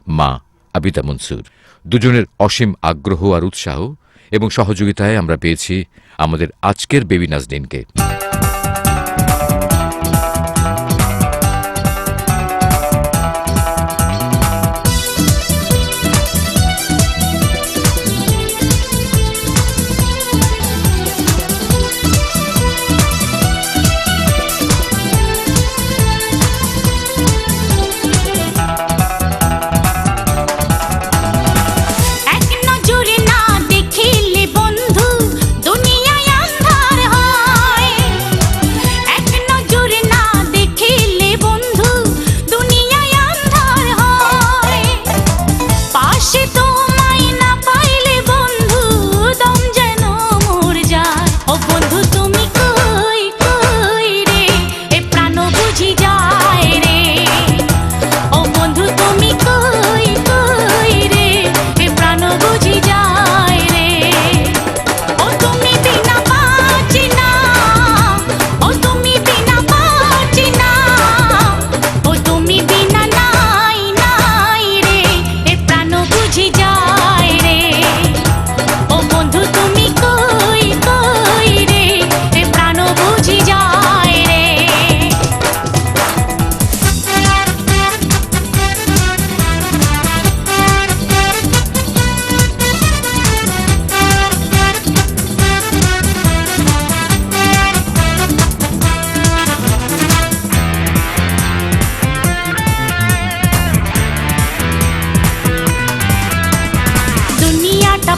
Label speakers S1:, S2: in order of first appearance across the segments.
S1: মা আবিদা মনসুর। দুজনের অসীম আগ্রহ আর উৎসাহ এবং সহযোগিতায় আমরা পেয়েছি আমাদের আজকের বেবি নাজনীনকে।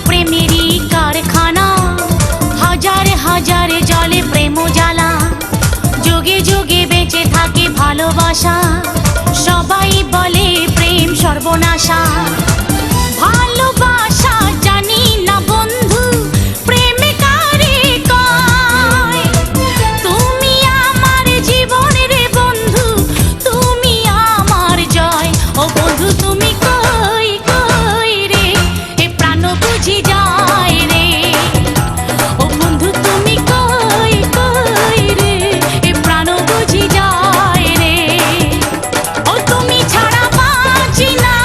S2: প্রেমেরই কারখানা, হাজারে হাজারে জলে প্রেম জ্বালা, যুগে যুগে বেঁচে থাকে ভালোবাসা, সবাই বলে প্রেম সর্বনাশা। ভালোবাসা জানি না বন্ধু প্রেমে কারে কয়, তুমি আমার জীবনের বন্ধু, তুমি আমার জয়। ও বন্ধু তুমি কই কই রে, এ প্রাণ বুঝি যায় রে। ও বন্ধু তুমি কই কই রে, এ প্রাণ বুঝি যায় রে। ও তুমি ছাড়া বাঁচি না,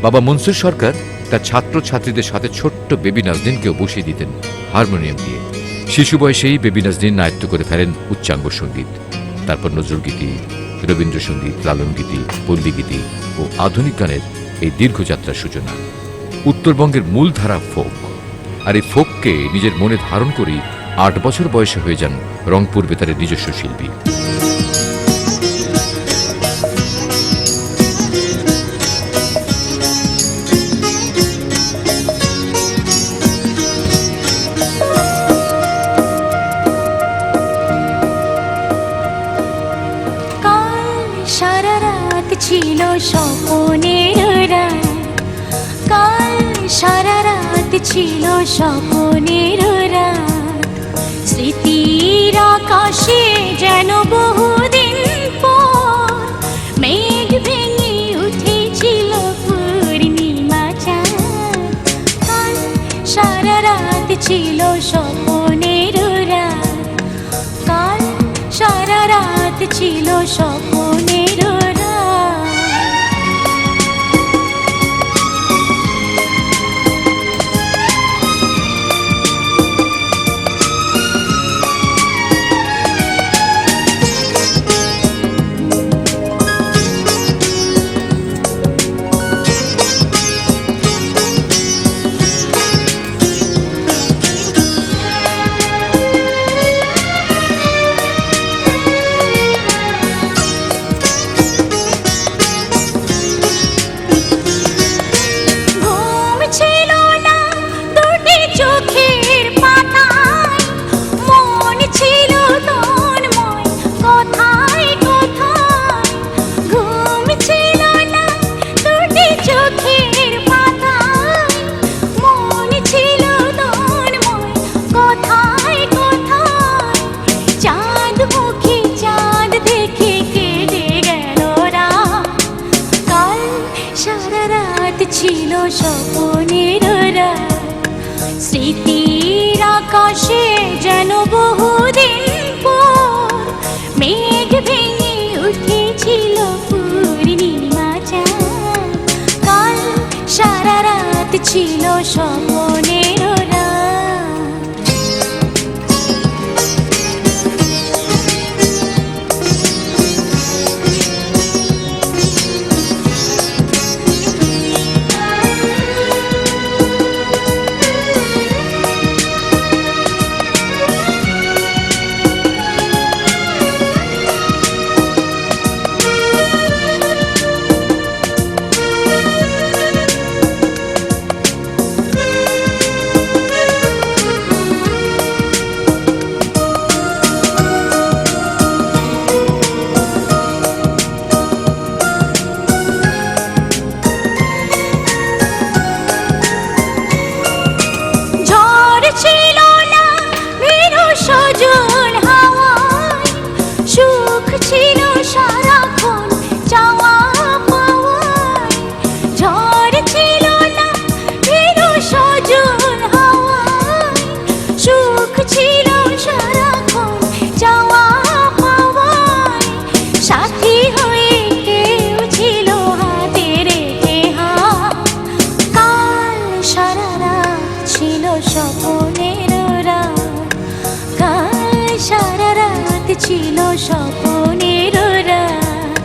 S1: বাবা মনসুর সরকার তার ছাত্রছাত্রীদের সাথে ছোট্ট বেবি নাজনীনকেও বসিয়ে দিতেন হারমোনিয়াম দিয়ে। শিশু বয়সেই বেবি নাজনীন আয়ত্ত করে ফেলেন উচ্চাঙ্গ সঙ্গীত, তারপর নজরুলগীতি, রবীন্দ্রসঙ্গীত, লালনগীতি, পল্লীগীতি ও আধুনিক গানের এই দীর্ঘযাত্রার সূচনা। উত্তরবঙ্গের মূলধারা ফোক, আর এই ফোককে নিজের মনে ধারণ করেই 8 বছর বয়সে হয়ে যান রংপুর বেতারের নিজস্ব শিল্পী।
S2: সারা রাত ছিল স্বপ্নের রাত, কাল সারা রাত ছিল স্বপ্নের রাত, স্মৃতির আকাশে যেন বহুদিন পর মেঘ ভেঙে উঠেছিল পূর্ণিমা চাঁদ। কাল সারা রাত ছিল স্বপ্নের রাত, কাল সারা রাত ছিল স্বপ্নের রাত। ছিল স্বপ্নের রাত, স্মৃতির আকাশে যেন বহুদিন পর মেঘ ভেঙে উঠেছিল পূর্ণিমা চাঁদ। কাল সারা রাত ছিল স্বপ্নের রাত। ছিল স্বপ্নের রাত,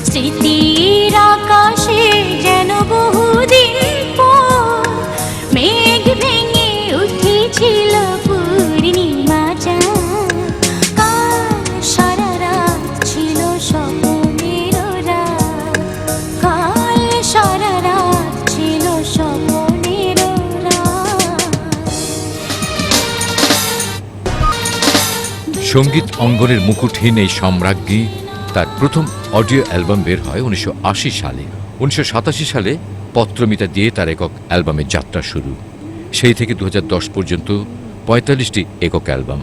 S2: স্মৃতির আকাশে যেন বহুদিন পর মেঘ ভেঙে উঠেছিল পূর্ণিমা চাঁদ। কাল সারা রাত ছিল স্বপ্নের রাত, কাল সারা রাত ছিল স্বপ্নের রাত।
S1: সঙ্গীত অঙ্গনের মুকুটহীন এই সম্রাজ্ঞী তার প্রথম অডিও অ্যালবাম বের হয় 1980 সালে। 1987 সালে পত্রমিতা দিয়ে তার একক অ্যালবামের যাত্রা শুরু। সেই থেকে 2010 পর্যন্ত 45টি একক অ্যালবাম।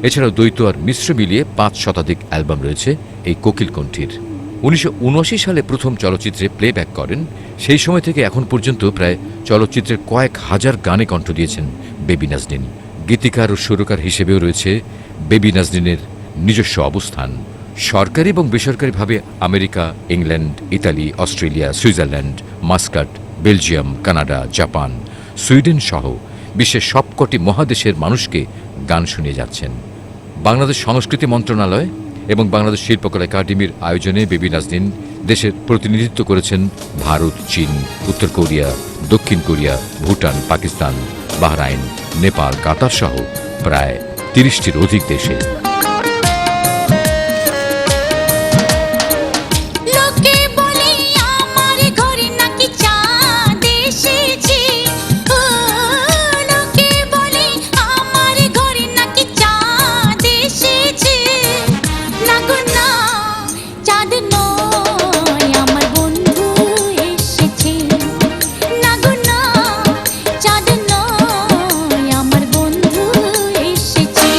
S1: এছাড়াও দ্বৈত আর মিশ্র মিলিয়ে 5 শতাধিক অ্যালবাম রয়েছে এই কোকিল কণ্ঠীর। 1979 সালে প্রথম চলচ্চিত্রে প্লেব্যাক করেন। সেই সময় থেকে এখন পর্যন্ত প্রায় চলচ্চিত্রের কয়েক হাজার গানে কণ্ঠ দিয়েছেন বেবি নাজনীন। গীতিকার ও সুরকার হিসেবেও রয়েছে বেবি নাজনীনের নিজস্ব অবস্থান। সরকারি এবং বেসরকারিভাবে America, England, Italy, Australia, Switzerland, Muscat, Belgium, Canada, Japan, Sweden সহ বিশ্বের সবকটি মহাদেশের মানুষকে গান শুনিয়ে যাচ্ছেন। বাংলাদেশ সংস্কৃতি মন্ত্রণালয় এবং বাংলাদেশ শিল্পকলা একাডেমির আয়োজনে বেবি নাজনীন দেশের প্রতিনিধিত্ব করেছেন ভারত, চীন, উত্তর কোরিয়া, দক্ষিণ কোরিয়া, ভুটান, পাকিস্তান, বাহরাইন, নেপাল, কাতার সহ প্রায় ৩০টির অধিক দেশে।
S2: লোকে বলে আমার ঘরে নাকি চাঁদ এসেছে, ও লোকে বলে আমার ঘরে নাকি চাঁদ এসেছে। না গো না, চাঁদ নয় আমার বন্ধু এসেছে। না গো না, চাঁদ নয় আমার বন্ধু এসেছে।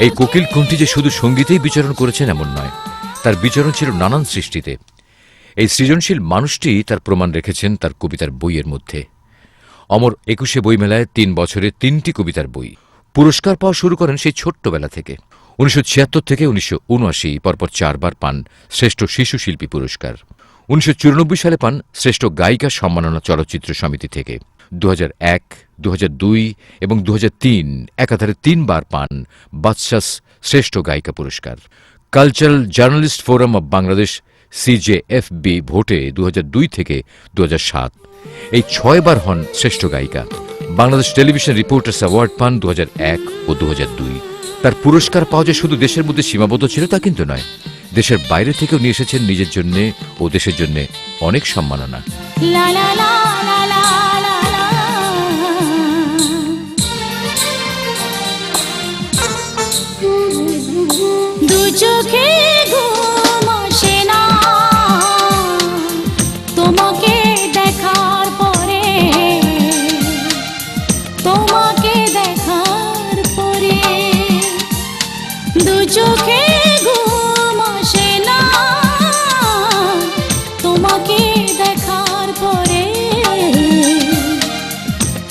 S1: এই কোকিল কুণ্ঠি যে শুধু সঙ্গীতেই বিচরণ করেছেন এমন নয়, তার বিচরণ ছিল নানান সৃষ্টিতে। এই সৃজনশীল মানুষটি তার প্রমাণ রেখেছেন তার কবিতার বইয়ের মধ্যে। অমর ২১শে বইমেলায় ৩ বছরে ৩টি কবিতার বই। পুরস্কার পাওয়া শুরু করেন সেই ছোট্টবেলা থেকে। ১৯৭৬ থেকে ১৯৭৯ পরপর ৪ বার পান শ্রেষ্ঠ শিশু শিল্পী পুরস্কার। ১৯৯৪ সালে পান শ্রেষ্ঠ গায়িকা সম্মাননা চলচ্চিত্র সমিতি থেকে। ২০০১, ২০০২ এবং ২০০৩ একাধারে ৩ বার পান বাদশাস শ্রেষ্ঠ গায়িকা পুরস্কার। Cultural journalist forum of Bangladesh CJFB ভোটে ২০০২ থেকে ২০০৭ এই ৬ বার হন শ্রেষ্ঠ গায়িকা। বাংলাদেশ টেলিভিশন রিপোর্টার্স অ্যাওয়ার্ড পান ২০০১ ও ২০০২। তার পুরস্কার পাওয়া যে শুধু দেশের মধ্যে সীমাবদ্ধ ছিল তা কিন্তু নয়, দেশের বাইরে থেকেও নিয়ে এসেছেন নিজের জন্য ও দেশের জন্য অনেক সম্মাননা।
S2: লা লা লা লা লা লা লা। দু চোখে ঘুম আসে না তোমাকে দেখার পরে, তোমাকে দেখার পরে। দু চোখে ঘুম আসে না তোমাকে দেখার পরে,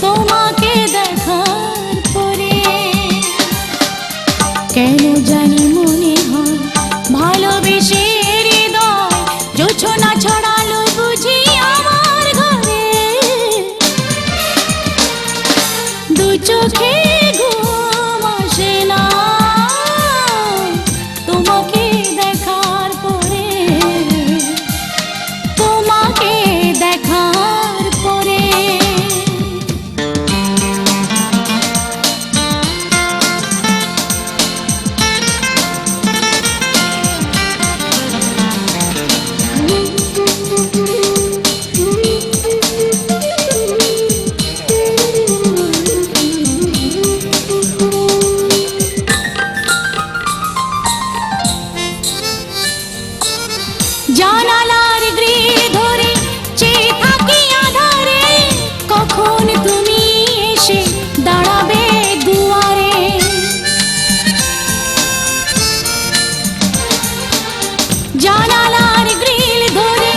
S2: তোমাকে দেখার পরে। কেন জানি মনে হয় ভালোবেসে হৃদয় জোছনা ছড়ালো বুঝি আমার ঘরে। দু চোখে ঘুম আসে না তোমাকে দেখার পরে, তোমাকে দেখার পরে। জানালার গ্রিল ধরে চেয়ে থাকি আধারে, কখন তুমি এসে দাঁড়াবে দুয়ারে। জানালার গ্রিল ধরে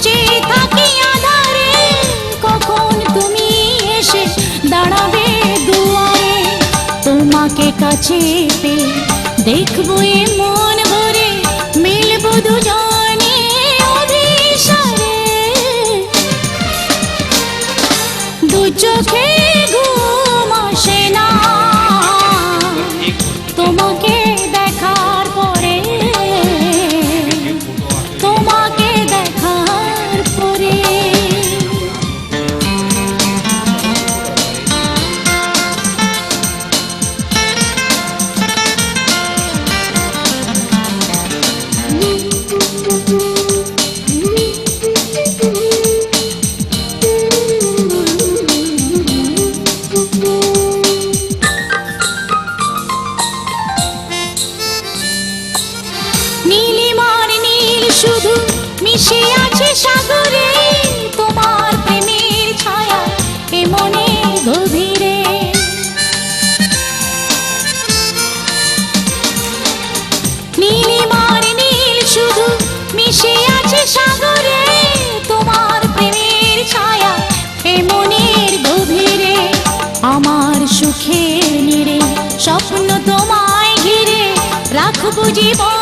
S2: চেয়ে থাকি আধারে, কখন তুমি এসে দাঁড়াবে দুয়ারে। তোমাকে কাছে পেয়ে দেখবো এ মন ভরে, মিলবো দুজনে অভিসারে। দু চোখে ঘুম আসে না তোমাকে দেখার পরে, তোমাকে দেখার পরে। নীলিমার নীল শুধু মিশে আছে সাগরে, তোমার প্রেমের ছায়া এ মনের গভীরে। নীলিমার নীল শুধু মিশে আছে সাগরে, তোমার প্রেমের ছায়া এ মনের গভীরে। আমার সুখের নীড়ে স্বপ্ন তোমায় ঘিরে রাখবো জীবন